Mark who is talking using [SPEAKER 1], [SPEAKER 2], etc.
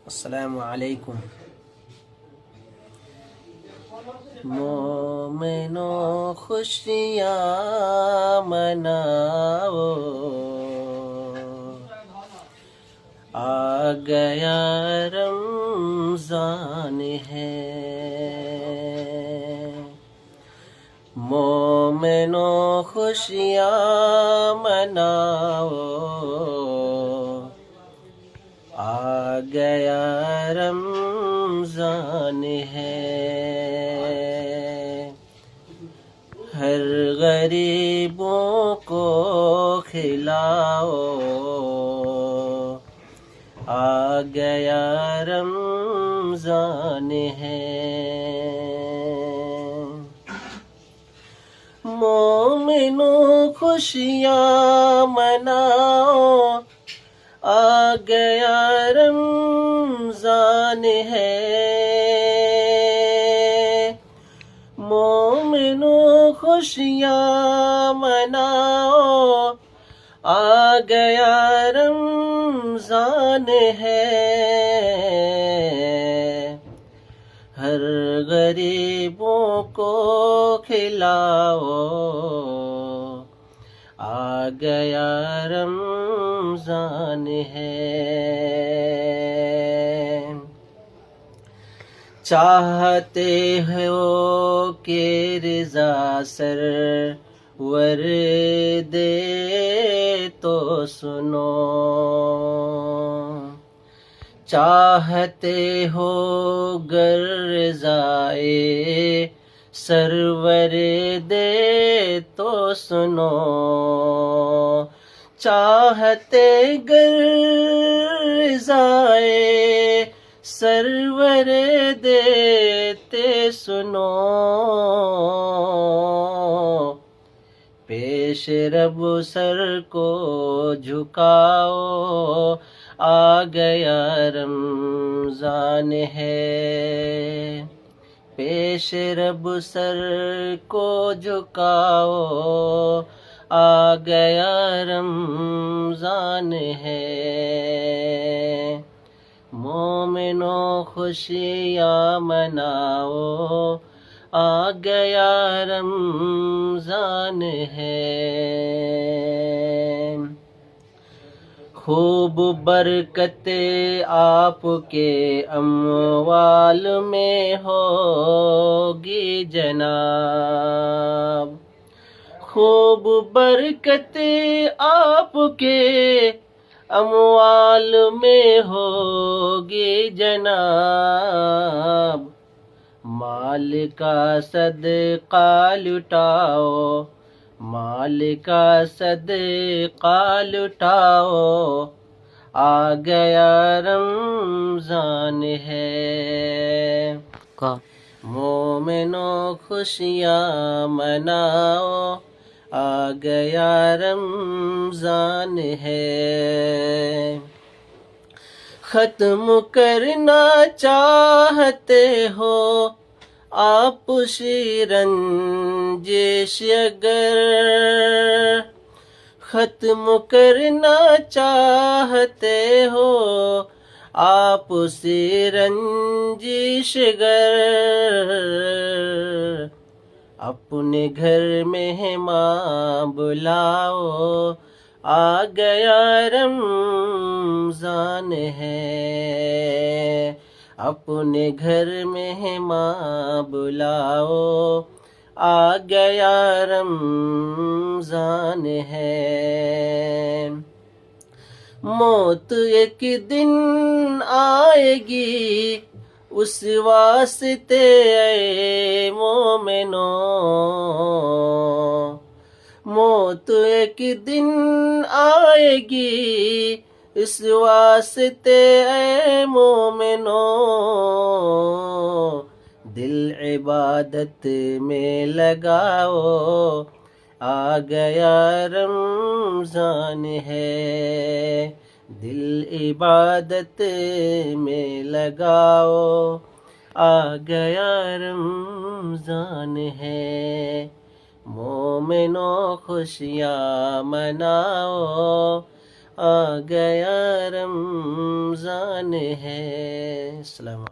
[SPEAKER 1] अस्सलामु अलैकुम। मोमिनो खुशियाँ मनाओ, आ गया रमज़ान है। मोमिनो खुशियाँ मनाओ, आ गया रमज़ान है। हर गरीबों को खिलाओ, आ गया रमज़ान है। मोमिनों खुशियाँ मनाओ, आ गया रमज़ान है। मोमिनों खुशियाँ मनाओ, आ गया रमज़ान है। हर गरीबों को खिलाओ, आ गया रमज़ान है। चाहते हो कि रिज़ा सरवर दे तो सुनो, चाहते हो गर रिज़ाए सरवर दे तो सुनो, चाहते गर रिज़ाए सरवर देते सुनो। पेश रब सर को झुकाओ, आ गया रमज़ान है। पेश रब सर को झुकाओ, आ गया रमज़ान है। मोमिनो खुशियाँ मनाओ, आ गया रमज़ान है। खूब बरकते आपके अमवाल में होगी जनाब, खूब बरकते आपके अमवाल में होगी जनाब। माल का सदका लुटाओ, माल का सदका लुटाओ, आ गया रमज़ान है। मोमिनो खुशियाँ मनाओ, आ गया रमज़ान है। खत्म करना चाहते हो आप शिरंजिश अगर, खत्म करना चाहते हो आप शिरंजिश अगर, अपने घर मेहमान बुलाओ, आ गया रमज़ान है। अपने घर मेहमान बुलाओ, आ गया रमज़ान है। मौत एक दिन आएगी, उस वास्ते ऐ मोमिनो, मौत एक दिन आएगी, इस वास्ते ऐ मोमिनो, दिल इबादत में लगाओ, आ गया रमज़ान है। दिल इबादत में लगाओ, आ गया रमज़ान है। मोमिनो खुशियाँ मनाओ, आ गया रमज़ान है। अस्सलाम।